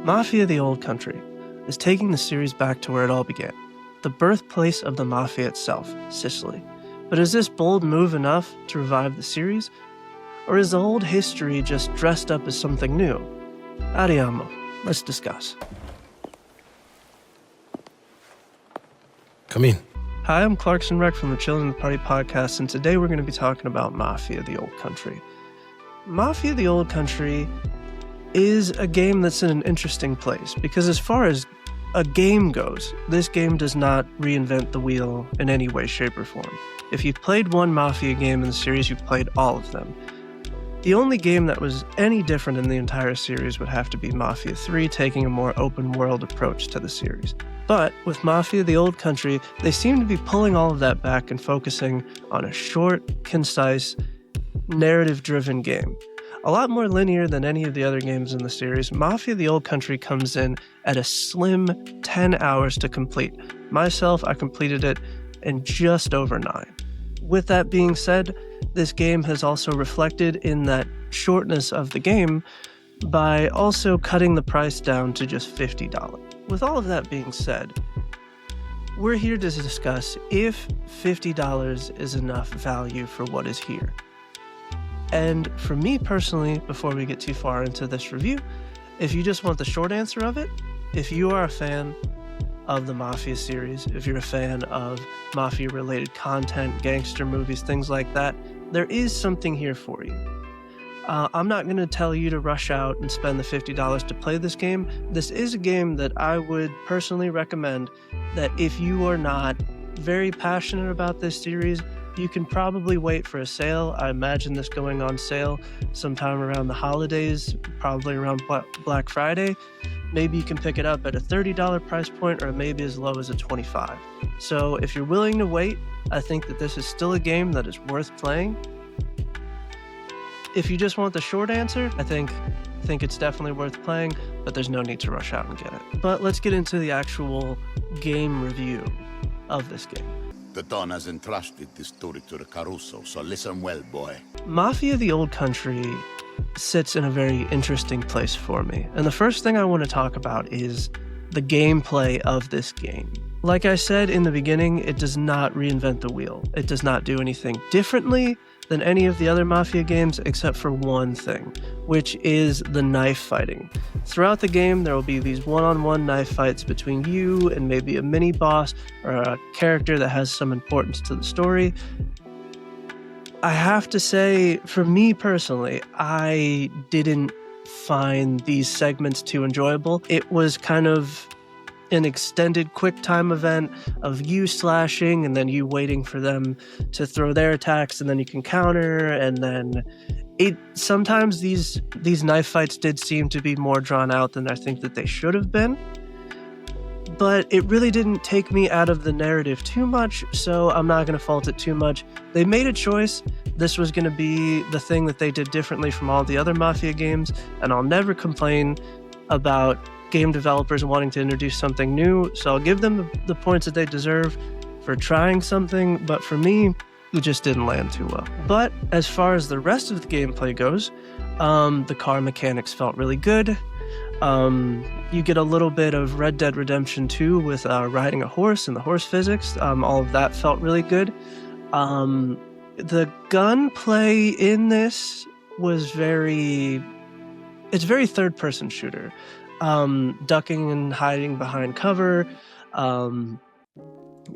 Mafia: The Old Country is taking the series back to where it all began, the birthplace of the Mafia itself, Sicily. But is this bold move enough to revive the series? Or is the old history just dressed up as something new? Andiamo, let's discuss. Come in. Hi, I'm Clarkson Reck from the Chillin' the Party podcast, and today we're going to be talking about Mafia: The Old Country. Mafia: The Old Country is a game that's in an interesting place, because as far as a game goes, this game does not reinvent the wheel in any way, shape, or form. If you've played one Mafia game in the series, you've played all of them. The only game that was any different in the entire series would have to be Mafia 3, taking a more open-world approach to the series. But with Mafia: The Old Country, they seem to be pulling all of that back and focusing on a short, concise, narrative-driven game. A lot more linear than any of the other games in the series, Mafia: The Old Country comes in at a slim 10 hours to complete. Myself, I completed it in just over 9. With that being said, this game has also reflected in that shortness of the game by also cutting the price down to just $50. With all of that being said, we're here to discuss if $50 is enough value for what is here. And for me personally, before we get too far into this review, if you just want the short answer of it, if you are a fan of the Mafia series, if you're a fan of Mafia-related content, gangster movies, things like that, there is something here for you. I'm not going to tell you to rush out and spend the $50 to play this game. This is a game that I would personally recommend that if you are not very passionate about this series, you can probably wait for a sale. I imagine this going on sale sometime around the holidays, probably around Black Friday. Maybe you can pick it up at a $30 price point or maybe as low as a $25. So if you're willing to wait, I think that this is still a game that is worth playing. If you just want the short answer, I think it's definitely worth playing, but there's no need to rush out and get it. But let's get into the actual game review of this game. The Don has entrusted this story to the Caruso, so listen well, boy. Mafia: The Old Country sits in a very interesting place for me. And the first thing I want to talk about is the gameplay of this game. Like I said in the beginning, it does not reinvent the wheel. It does not do anything differently than any of the other Mafia games except for one thing, which is the knife fighting. Throughout the game, there will be these one-on-one knife fights between you and maybe a mini-boss or a character that has some importance to the story. I have to say, for me personally, I didn't find these segments too enjoyable. It was kind of an extended quick time event of you slashing and then you waiting for them to throw their attacks and then you can counter, and then sometimes these knife fights did seem to be more drawn out than I think that they should have been. But it really didn't take me out of the narrative too much, so I'm not going to fault it too much. They made a choice. This was going to be the thing that they did differently from all the other Mafia games, and I'll never complain about game developers wanting to introduce something new, so I'll give them the points that they deserve for trying something, but for me, it just didn't land too well. But as far as the rest of the gameplay goes, the car mechanics felt really good. You get a little bit of Red Dead Redemption 2 with riding a horse and the horse physics. All of that felt really good. The gunplay in this was it's very third-person shooter. Ducking and hiding behind cover,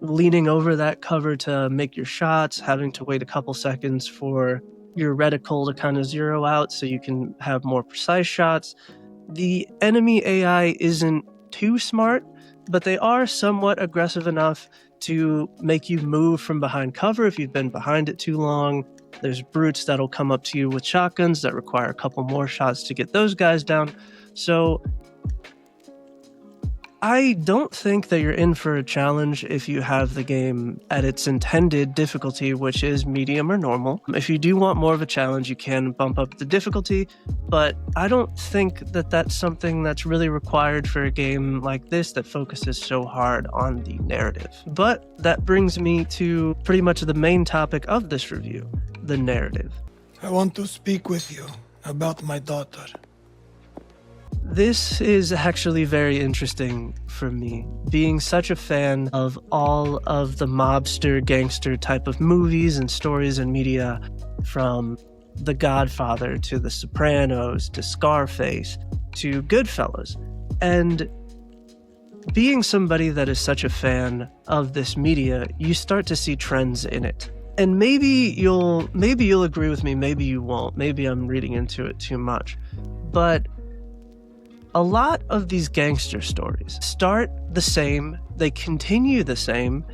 leaning over that cover to make your shots, having to wait a couple seconds for your reticle to kind of zero out so you can have more precise shots. The enemy AI isn't too smart, but they are somewhat aggressive enough to make you move from behind cover if you've been behind it too long. There's brutes that'll come up to you with shotguns that require a couple more shots to get those guys down. So I don't think that you're in for a challenge if you have the game at its intended difficulty, which is medium or normal. If you do want more of a challenge, you can bump up the difficulty, but I don't think that that's something that's really required for a game like this that focuses so hard on the narrative. But that brings me to pretty much the main topic of this review, the narrative. I want to speak with you about my daughter. This is actually very interesting for me, being such a fan of all of the mobster, gangster type of movies and stories and media, from The Godfather to The Sopranos to Scarface to Goodfellas. And being somebody that is such a fan of this media, you start to see trends in it. And maybe you'll agree with me, maybe you won't. Maybe I'm reading into it too much. But a lot of these gangster stories start the same, they continue the same,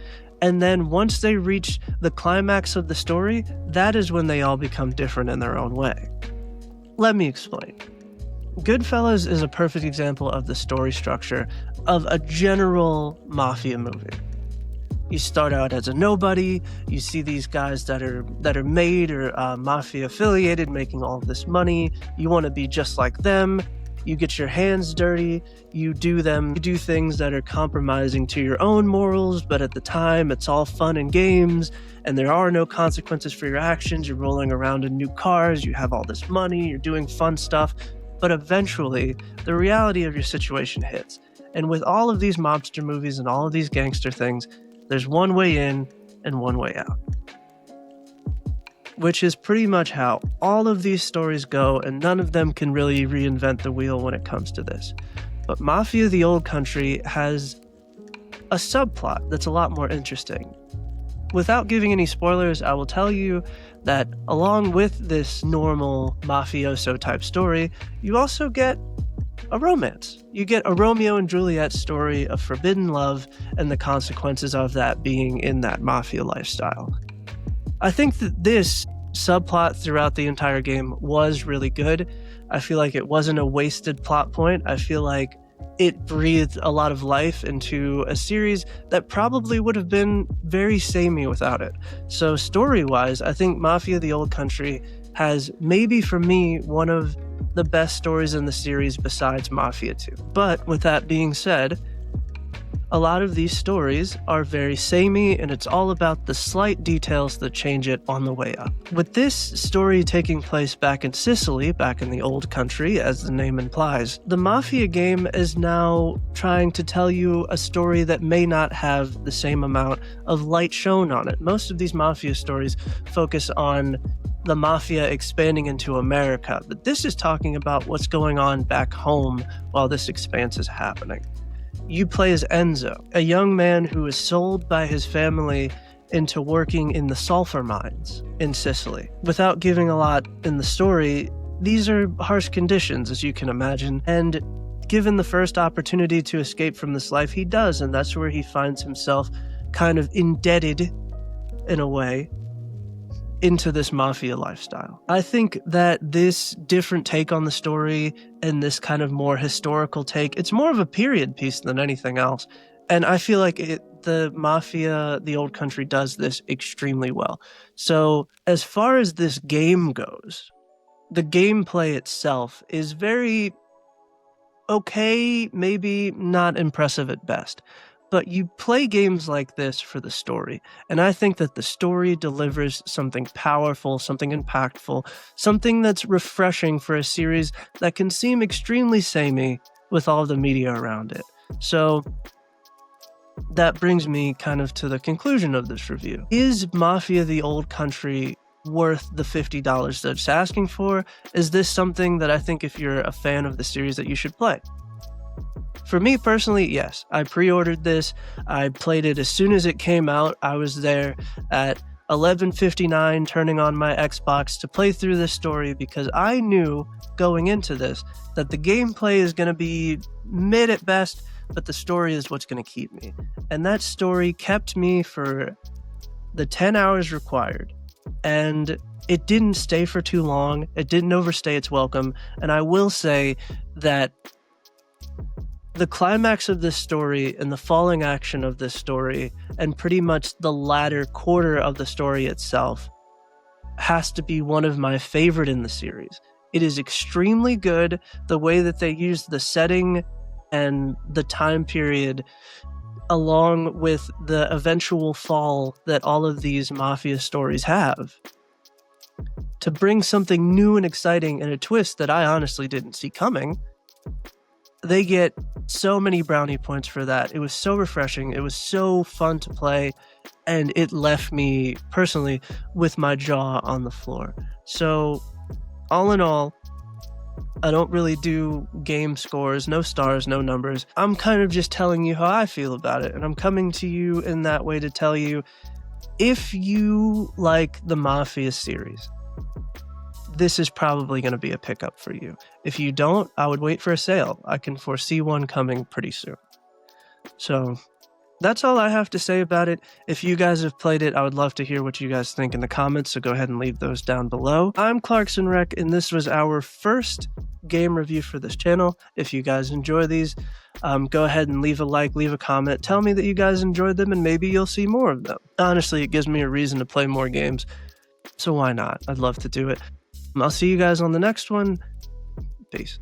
and then once they reach the climax of the story, that is when they all become different in their own way. Let me explain. Goodfellas is a perfect example of the story structure of a general mafia movie. You start out as a nobody, you see these guys that are made or mafia affiliated making all of this money, you want to be just like them. You get your hands dirty, you do things that are compromising to your own morals, but at the time it's all fun and games, and there are no consequences for your actions. You're rolling around in new cars, you have all this money, you're doing fun stuff, but eventually the reality of your situation hits. And with all of these mobster movies and all of these gangster things, there's one way in and one way out. Which is pretty much how all of these stories go, and none of them can really reinvent the wheel when it comes to this. But Mafia the Old Country has a subplot that's a lot more interesting. Without giving any spoilers, I will tell you that along with this normal mafioso type story, you also get a romance. You get a Romeo and Juliet story of forbidden love and the consequences of that being in that mafia lifestyle. I think that this subplot throughout the entire game was really good. I feel like it wasn't a wasted plot point. I feel like it breathed a lot of life into a series that probably would have been very samey without it. So story-wise, I think Mafia the Old Country has, maybe for me, one of the best stories in the series besides Mafia 2. But with that being said, a lot of these stories are very samey, and it's all about the slight details that change it on the way up. With this story taking place back in Sicily, back in the Old Country, as the name implies, the Mafia game is now trying to tell you a story that may not have the same amount of light shown on it. Most of these Mafia stories focus on the Mafia expanding into America, but this is talking about what's going on back home while this expanse is happening. You play as Enzo, a young man who is sold by his family into working in the sulfur mines in Sicily. Without giving a lot in the story, these are harsh conditions, as you can imagine, and given the first opportunity to escape from this life, he does, and that's where he finds himself kind of indebted, in a way, into this mafia lifestyle. I think that this different take on the story and this kind of more historical take, it's more of a period piece than anything else. And I feel like the Mafia, the Old Country, does this extremely well. So as far as this game goes, the gameplay itself is very okay, maybe not impressive at best. But you play games like this for the story, and I think that the story delivers something powerful, something impactful, something that's refreshing for a series that can seem extremely samey with all the media around it. So that brings me kind of to the conclusion of this review. Is Mafia the Old Country worth the $50 that it's asking for? Is this something that I think if you're a fan of the series that you should play? For me personally, yes. I pre-ordered this. I played it as soon as it came out. I was there at 11:59 turning on my Xbox to play through this story because I knew going into this that the gameplay is going to be mid at best, but the story is what's going to keep me. And that story kept me for the 10 hours required. And it didn't stay for too long. It didn't overstay its welcome. And I will say that the climax of this story and the falling action of this story and pretty much the latter quarter of the story itself has to be one of my favorite in the series. It is extremely good, the way that they use the setting and the time period along with the eventual fall that all of these Mafia stories have to bring something new and exciting and a twist that I honestly didn't see coming. They get so many brownie points for that. It was so refreshing. It was so fun to play. And it left me personally with my jaw on the floor. So all in all, I don't really do game scores, no stars, no numbers. I'm kind of just telling you how I feel about it. And I'm coming to you in that way to tell you, if you like the Mafia series, this is probably going to be a pickup for you. If you don't, I would wait for a sale. I can foresee one coming pretty soon. So that's all I have to say about it. If you guys have played it, I would love to hear what you guys think in the comments, so go ahead and leave those down below. I'm Clarkson Rec, and this was our first game review for this channel. If you guys enjoy these, go ahead and leave a like, leave a comment. Tell me that you guys enjoyed them, and maybe you'll see more of them. Honestly, it gives me a reason to play more games, so why not? I'd love to do it. I'll see you guys on the next one. Peace.